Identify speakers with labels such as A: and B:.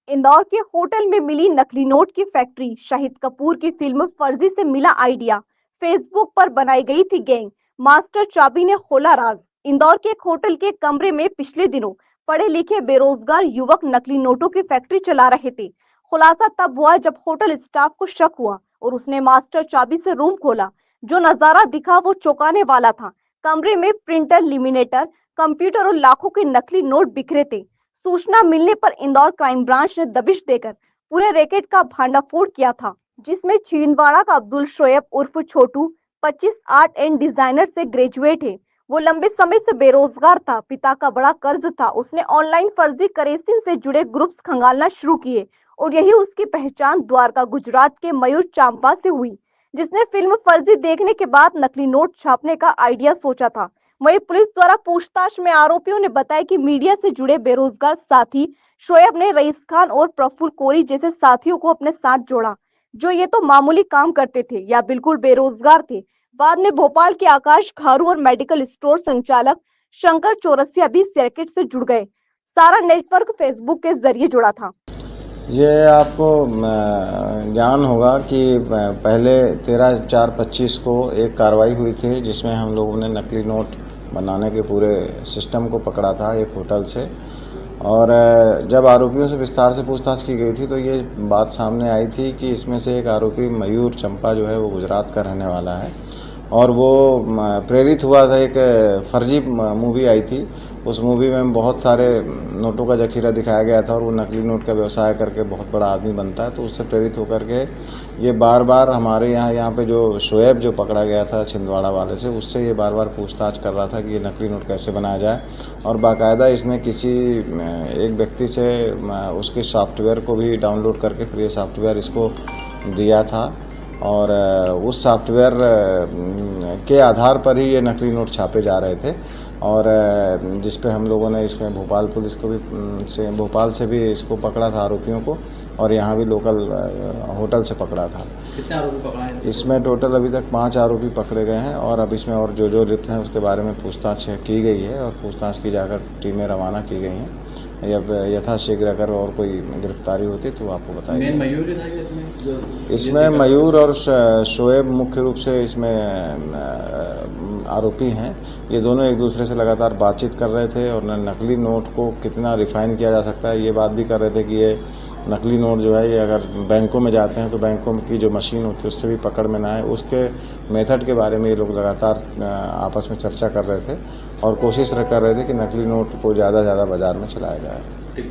A: इंदौर के होटल में मिली नकली नोट की फैक्ट्री। शाहिद कपूर की फिल्म फर्जी से मिला आइडिया। फेसबुक पर बनाई गई थी गैंग। मास्टर चाबी ने खोला राज। इंदौर के एक होटल के कमरे में पिछले दिनों पढ़े लिखे बेरोजगार युवक नकली नोटों की फैक्ट्री चला रहे थे। खुलासा तब हुआ जब होटल स्टाफ को शक हुआ और उसने मास्टर चाबी से रूम खोला। जो नजारा दिखा वो चौंकाने वाला था। कमरे में प्रिंटर, लिमिनेटर, कंप्यूटर और लाखों के नकली नोट बिखरे थे। सूचना मिलने पर इंदौर क्राइम ब्रांच ने दबिश देकर पूरे रैकेट का भांडाफोड़ किया था, जिसमें छिंदवाड़ा का अब्दुल शोएब उर्फ छोटू 25 आर्ट एंड डिजाइनर से ग्रेजुएट है। वो लंबे समय से बेरोजगार था। पिता का बड़ा कर्ज था। उसने ऑनलाइन फर्जी करेंसी से जुड़े ग्रुप्स खंगालना शुरू किए और यही उसकी पहचान द्वारका गुजरात के मयूर चांपा से हुई, जिसने फिल्म फर्जी देखने के बाद नकली नोट छापने का आइडिया सोचा था। वहीं पुलिस द्वारा पूछताछ में आरोपियों ने बताया कि मीडिया से जुड़े बेरोजगार साथी शोएब ने रईस खान और प्रफुल्ल कोरी जैसे साथियों को अपने साथ जोड़ा, जो ये तो मामूली काम करते थे या बिल्कुल बेरोजगार थे। बाद में भोपाल के आकाश खारू और मेडिकल स्टोर संचालक शंकर चौरसिया भी सर्किट से जुड़ गए। सारा नेटवर्क फेसबुक के जरिए जुड़ा था।
B: ये आपको ज्ञान होगा कि पहले 13/4/25 को एक कार्रवाई हुई थी जिसमें हम लोगों ने नकली नोट बनाने के पूरे सिस्टम को पकड़ा था एक होटल से। और जब आरोपियों से विस्तार से पूछताछ की गई थी तो ये बात सामने आई थी कि इसमें से एक आरोपी मयूर चंपा जो है वो गुजरात का रहने वाला है और वो प्रेरित हुआ था। एक फर्जी मूवी आई थी, उस मूवी में बहुत सारे नोटों का जखीरा दिखाया गया था और वो नकली नोट का व्यवसाय करके बहुत बड़ा आदमी बनता है। तो उससे प्रेरित होकर के ये बार बार हमारे यहाँ पे जो शोएब जो पकड़ा गया था छिंदवाड़ा वाले से, उससे ये बार बार पूछताछ कर रहा था कि ये नकली नोट कैसे बनाया जाए। और बाकायदा इसने किसी एक व्यक्ति से उसके सॉफ्टवेयर को भी डाउनलोड करके फिर ये सॉफ्टवेयर इसको दिया था और उस सॉफ्टवेयर के आधार पर ही ये नकली नोट छापे जा रहे थे। और जिस पे हम लोगों ने इसमें भोपाल पुलिस को भी भोपाल से भी इसको पकड़ा था आरोपियों को, और यहाँ भी लोकल होटल से पकड़ा था।
C: कितने आरोपी पकड़े हैं?
B: इसमें टोटल अभी तक 5 आरोपी पकड़े गए हैं और अब इसमें और जो लिप्त हैं उसके बारे में पूछताछ की गई है और पूछताछ की जाकर टीमें रवाना की गई हैं। जब यथाशीघ्र अगर और कोई गिरफ्तारी होती तो आपको बताएंगे।
C: मयूर था
B: इसमें मयूर और शोएब मुख्य रूप से इसमें आरोपी हैं। ये दोनों एक दूसरे से लगातार बातचीत कर रहे थे और नकली नोट को कितना रिफ़ाइन किया जा सकता है ये बात भी कर रहे थे कि ये नकली नोट जो है ये अगर बैंकों में जाते हैं तो बैंकों की जो मशीन होती है उससे भी पकड़ में ना आए, उसके मेथड के बारे में ये लोग लगातार आपस में चर्चा कर रहे थे और कोशिश कर रहे थे कि नकली नोट को ज़्यादा से ज़्यादा बाज़ार में चलाया जाए।